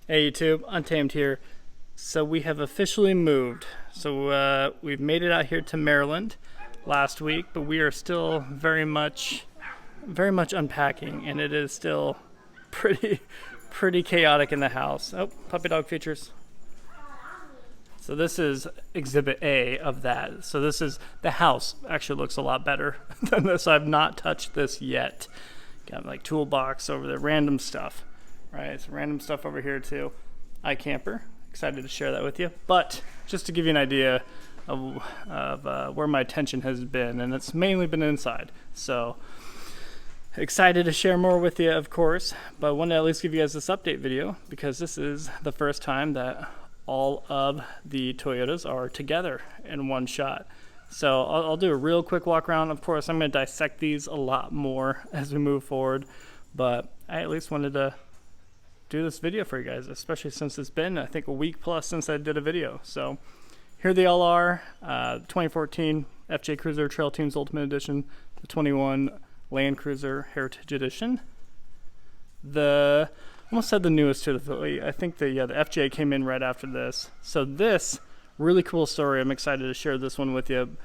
Hey YouTube, Untamed here. So we have officially moved. So we've made it out here to Maryland last week, but we are still very much unpacking, and it is still pretty chaotic in the house. Oh, puppy dog features. So this is exhibit A of that. So this is, the house actually looks a lot better than this. I've not touched this yet. Got like toolbox over there, random stuff. Right, so random stuff over here too. I-Kamper, excited to share that with you. But just to give you an idea of where my attention has been, and it's mainly been inside. So excited to share more with you, of course, but wanted to at least give you guys this update video because this is the first time that all of the Toyotas are together in one shot. So I'll do a real quick walk around. Of course, I'm going to dissect these a lot more as we move forward, but I at least wanted to do this video for you guys, especially since it's been, I think, a week plus since I did a video. So here they all are. 2014 FJ Cruiser Trail Teams Ultimate Edition, the 21 Land Cruiser Heritage Edition. I almost said the newest to the, I think the FJ came in right after this. So this really cool story. I'm excited to share this one with you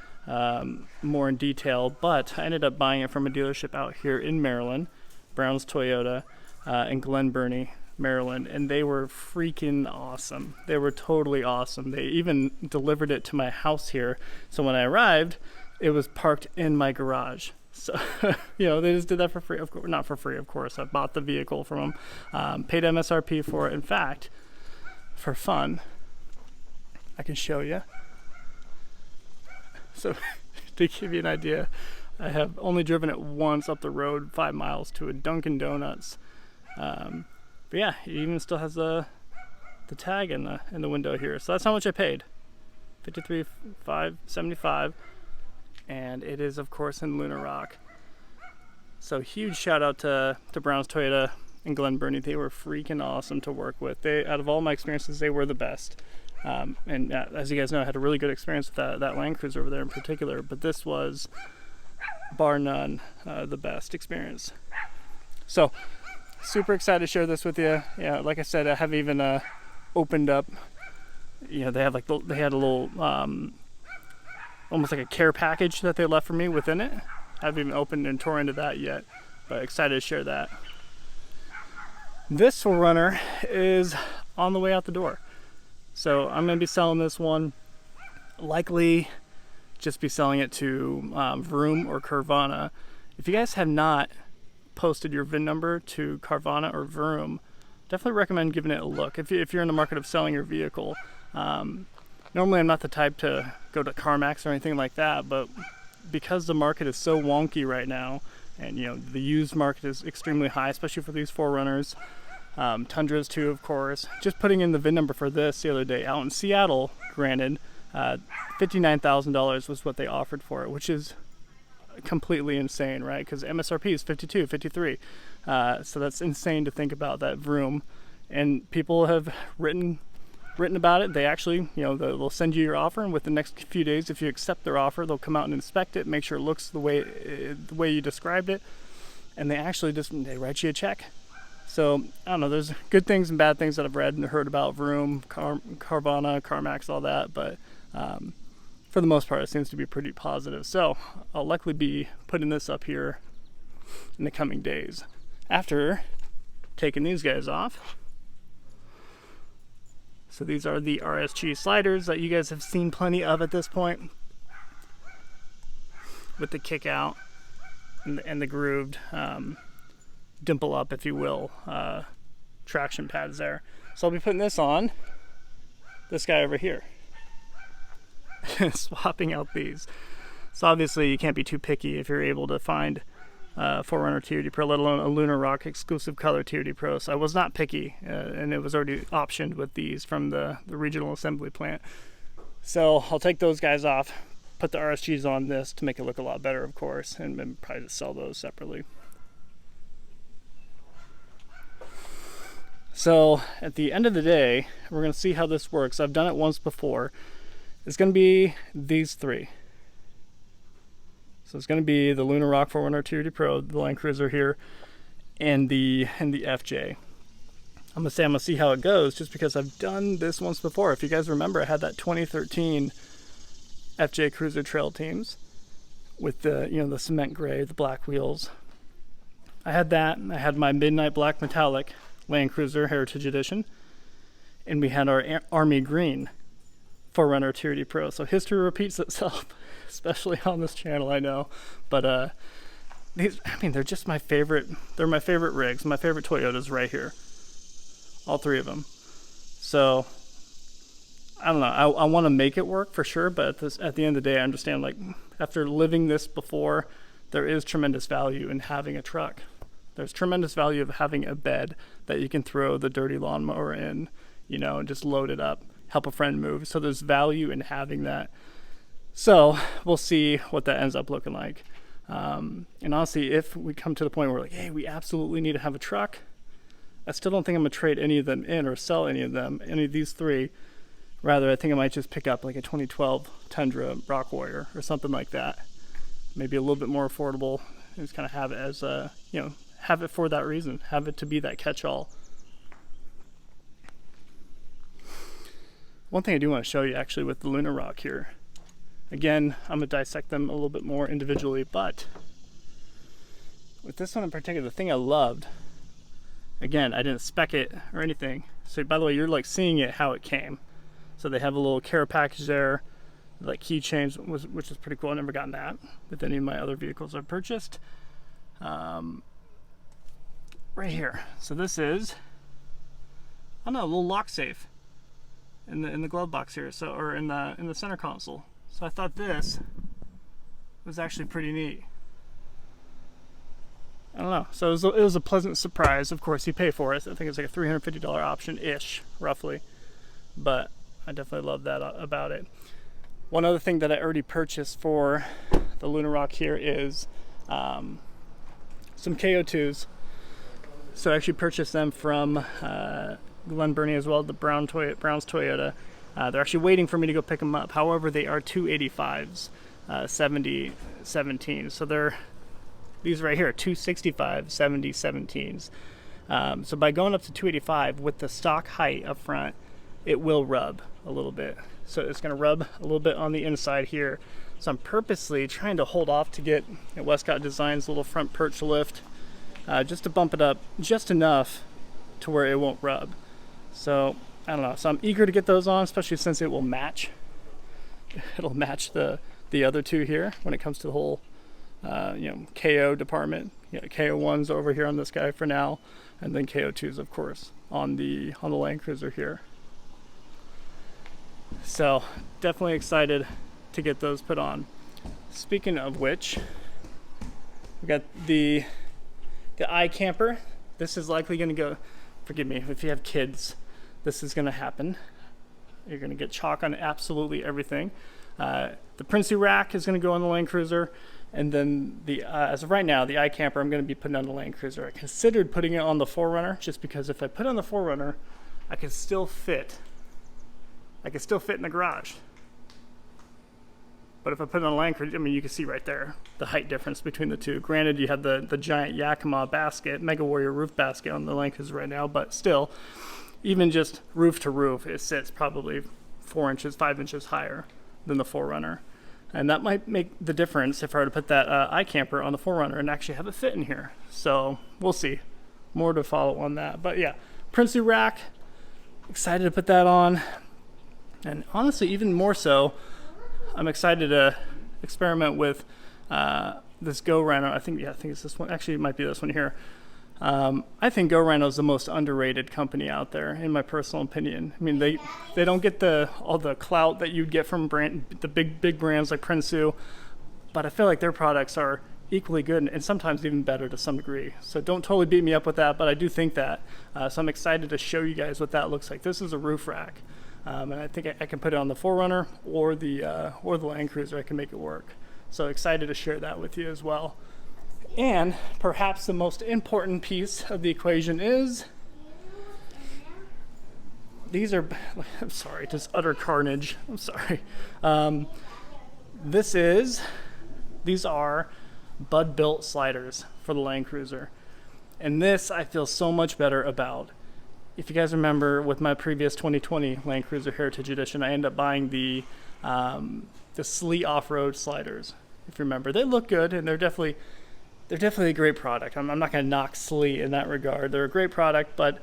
more in detail, but I ended up buying it from a dealership out here in Maryland, Brown's Toyota in Glen Burnie, Maryland, and they were freaking awesome. They were totally awesome. They even delivered it to my house here. So when I arrived, it was parked in my garage. So, they just did that for free. Of course, not for free, of course. I bought the vehicle from them, paid MSRP for it. In fact, for fun, I can show you. So to give you an idea, I have only driven it once up the road 5 miles to a Dunkin' Donuts. But yeah, it even still has the tag in the window here. So that's how much I paid, $53,575, and it is of course in Lunar Rock. So huge shout out to Brown's Toyota in Glen Burnie. They were freaking awesome to work with. They, out of all my experiences, they were the best. And as you guys know, I had a really good experience with that Land Cruiser over there in particular, but this was bar none the best experience. So super excited to share this with you. Yeah, like I said, I have even opened up. They had a little almost like a care package that they left for me within it. I haven't even opened and tore into that yet, but excited to share that. This 4Runner is on the way out the door. So I'm going to be selling this one, likely just be selling it to Vroom or Carvana. If you guys have not posted your VIN number to Carvana or Vroom, definitely recommend giving it a look if you're in the market of selling your vehicle. Normally I'm not the type to go to CarMax or anything like that, but because the market is so wonky right now, and the used market is extremely high, especially for these 4Runners, Tundras too, of course. Just putting in the VIN number for this the other day out in Seattle, granted, $59,000 was what they offered for it, which is completely insane, right? Because MSRP is 52, 53. So that's insane to think about that Vroom. And people have written about it. They actually, they'll send you your offer, and within the next few days, if you accept their offer, they'll come out and inspect it, make sure it looks the way you described it, and they actually they write you a check. So I don't know, there's good things and bad things that I've read and heard about Vroom, Carvana, CarMax, all that, but for the most part, it seems to be pretty positive. So I'll likely be putting this up here in the coming days after taking these guys off. So these are the RSG sliders that you guys have seen plenty of at this point, with the kick out and the grooved dimple up, if you will, traction pads there. So I'll be putting this on this guy over here. Swapping out these. So obviously you can't be too picky if you're able to find 4Runner TRD Pro, let alone a Lunar Rock exclusive color TRD Pro. So I was not picky, and it was already optioned with these from the regional assembly plant. So I'll take those guys off, put the RSGs on this to make it look a lot better, of course, and then probably just sell those separately. So at the end of the day, we're going to see how this works. I've done it once before. It's going to be these three. So it's going to be the Lunar Rock 4Runner TRD Pro, the Land Cruiser here, and the FJ. I'm gonna see how it goes, just because I've done this once before. If you guys remember, I had that 2013 FJ Cruiser Trail Teams with the, you know, the cement gray, the black wheels. I had that. I had my Midnight Black Metallic Land Cruiser Heritage Edition, and we had our Army Green 4Runner TRD Pro. So history repeats itself, especially on this channel, I know. But these, I mean, they're just my favorite. They're my favorite rigs, my favorite Toyotas right here. All three of them. So I don't know. I want to make it work for sure, but at the end of the day, I understand, like, after living this before, there is tremendous value in having a truck. There's tremendous value of having a bed that you can throw the dirty lawnmower in, you know, and just load it up, help a friend move. So there's value in having that. So we'll see what that ends up looking like. And honestly, if we come to the point where we're like, hey, we absolutely need to have a truck, I still don't think I'm gonna trade any of them in or sell any of these three. Rather, I think I might just pick up like a 2012 Tundra Rock Warrior or something like that. Maybe a little bit more affordable, and just kind of have it as a, you know, have it for that reason, have it to be that catch-all. One thing I do want to show you actually with the Lunar Rock here, again, I'm gonna dissect them a little bit more individually, but with this one in particular, the thing I loved, again, I didn't spec it or anything. So by the way, you're like seeing it how it came. So they have a little care package there, like keychains, which is pretty cool. I've never gotten that with any of my other vehicles I've purchased. Right here. So this is, I don't know, a little lock safe in the glove box here. So, or in the center console. So I thought this was actually pretty neat. I don't know. So it was a pleasant surprise. Of course, you pay for it. I think it's like a $350 option-ish, roughly. But I definitely love that about it. One other thing that I already purchased for the Lunar Rock here is some KO2s. So I actually purchased them from Glen Burnie as well, the Brown's Toyota. They're actually waiting for me to go pick them up. However, they are 285s, 7017. So they're these right here, 265 7017s. So by going up to 285 with the stock height up front, it will rub a little bit. So it's going to rub a little bit on the inside here. So I'm purposely trying to hold off to get Westcott Design's little front perch lift, just to bump it up just enough to where it won't rub. So I don't know. So I'm eager to get those on, especially since it will match. It'll match the other two here when it comes to the whole KO department. KO1s over here on this guy for now, and then KO2s of course on the Land Cruiser here. So definitely excited to get those put on. Speaking of which, we got the I-Kamper. This is likely going to go, forgive me if you have kids, this is going to happen. You're going to get chalk on absolutely everything. The Prinsu Rack is going to go on the Land Cruiser, and then as of right now, the I-Kamper I'm going to be putting on the Land Cruiser. I considered putting it on the 4Runner, just because if I put it on the 4Runner, I could still fit in the garage. But if I put it on a Land Cruiser, I mean, you can see right there the height difference between the two. Granted, you have the giant Yakima basket, Mega Warrior roof basket on the Land Cruiser right now, but still, even just roof to roof, it sits probably 4 inches, 5 inches higher than the 4Runner. And that might make the difference if I were to put that I-Kamper on the 4Runner and actually have it fit in here. So we'll see. More to follow on that. But yeah, Prinsu Rack, excited to put that on. And honestly, even more so, I'm excited to experiment with this GoRhino. I think it's this one. Actually, it might be this one here. I think GoRhino is the most underrated company out there, in my personal opinion. I mean, they don't get all the clout that you'd get from the big brands like Prinsu, but I feel like their products are equally good and sometimes even better to some degree. So don't totally beat me up with that, but I do think that. So I'm excited to show you guys what that looks like. This is a roof rack. And I think I can put it on the 4Runner or the Land Cruiser. I can make it work. So excited to share that with you as well. And perhaps the most important piece of the equation is these are, I'm sorry, just utter carnage. I'm sorry. These are Budbuilt sliders for the Land Cruiser. And this I feel so much better about. if you guys remember with my previous 2020 Land Cruiser Heritage Edition, I ended up buying the Slee off-road sliders. If you remember, they look good, and they're definitely a great product. I'm not going to knock Slee in that regard. They're a great product, but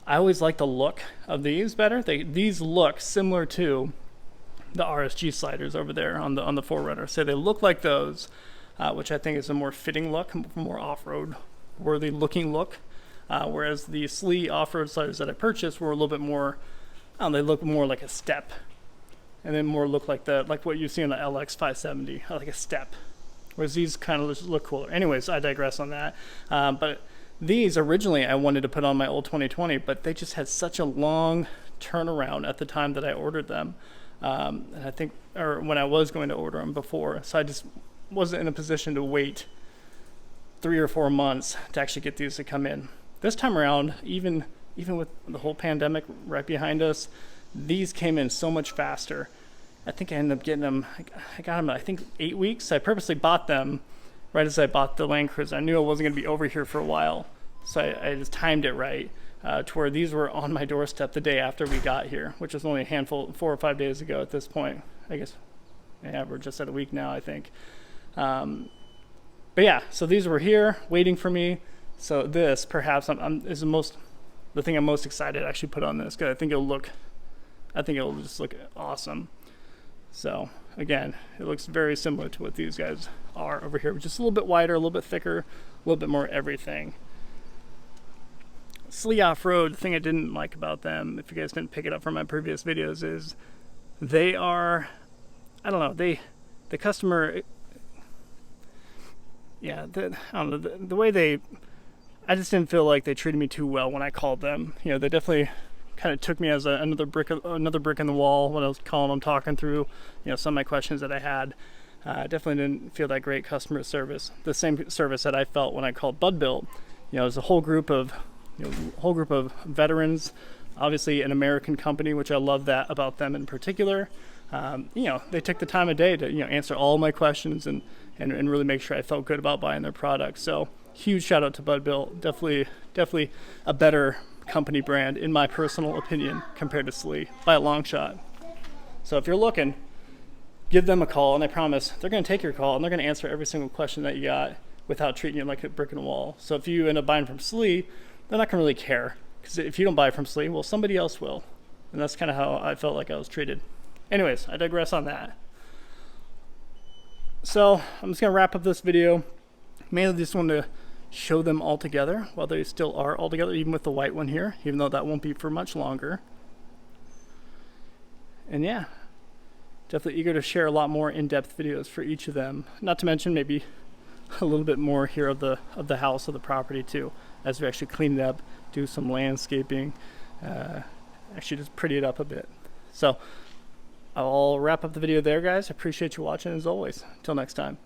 I always like the look of these better. These look similar to the RSG sliders over there on the 4Runner. So they look like those, which I think is a more fitting look, more off-road worthy looking look. Whereas the Slee off-road sliders that I purchased were a little bit more, they look more like a step, and then more look like what you see on the LX 570, like a step. Whereas these kind of just look cooler. Anyways, I digress on that. But these originally I wanted to put on my old 2020, but they just had such a long turnaround at the time that I ordered them. And I think, or when I was going to order them before, so I just wasn't in a position to wait 3 or 4 months to actually get these to come in. This time around, even with the whole pandemic right behind us, these came in so much faster. I think I ended up getting them, I got them, I think 8 weeks. I purposely bought them right as I bought the Land Cruiser. I knew I wasn't going to be over here for a while, so I just timed it right to where these were on my doorstep the day after we got here, which was only a handful, 4 or 5 days ago at this point. I guess, yeah, we're just at a week now, I think. But yeah, so these were here waiting for me. So this perhaps is the thing I'm most excited to actually put on this, because I think it'll just look awesome. So again, it looks very similar to what these guys are over here, just a little bit wider, a little bit thicker, a little bit more everything. Slee Off-Road, the thing I didn't like about them, if you guys didn't pick it up from my previous videos, is they are, I don't know, the customer, yeah, I don't know, the way I just didn't feel like they treated me too well when I called them. You know, they definitely kind of took me as another brick in the wall when I was calling them, talking through, some of my questions that I had. Definitely didn't feel that great customer service. The same service that I felt when I called Budbuilt. It was a whole group of veterans, obviously an American company, which I love that about them in particular. They took the time of day to answer all my questions and really make sure I felt good about buying their product. So huge shout out to Budbuilt. Definitely a better company brand in my personal opinion compared to Slee by a long shot. So if you're looking, give them a call, and I promise they're going to take your call and they're going to answer every single question that you got without treating you like a brick in a wall. So if you end up buying from Slee, they're not going to really care, because if you don't buy from Slee, well, somebody else will. And that's kind of how I felt like I was treated. Anyways, I digress on that. So I'm just going to wrap up this video. Mainly just wanted to show them all together while they still are all together, even with the white one here, even though that won't be for much longer. And yeah, definitely eager to share a lot more in-depth videos for each of them. Not to mention maybe a little bit more here of the house, of the property too, as we actually clean it up, do some landscaping, actually just pretty it up a bit. So I'll wrap up the video there, guys. I appreciate you watching as always. Until next time.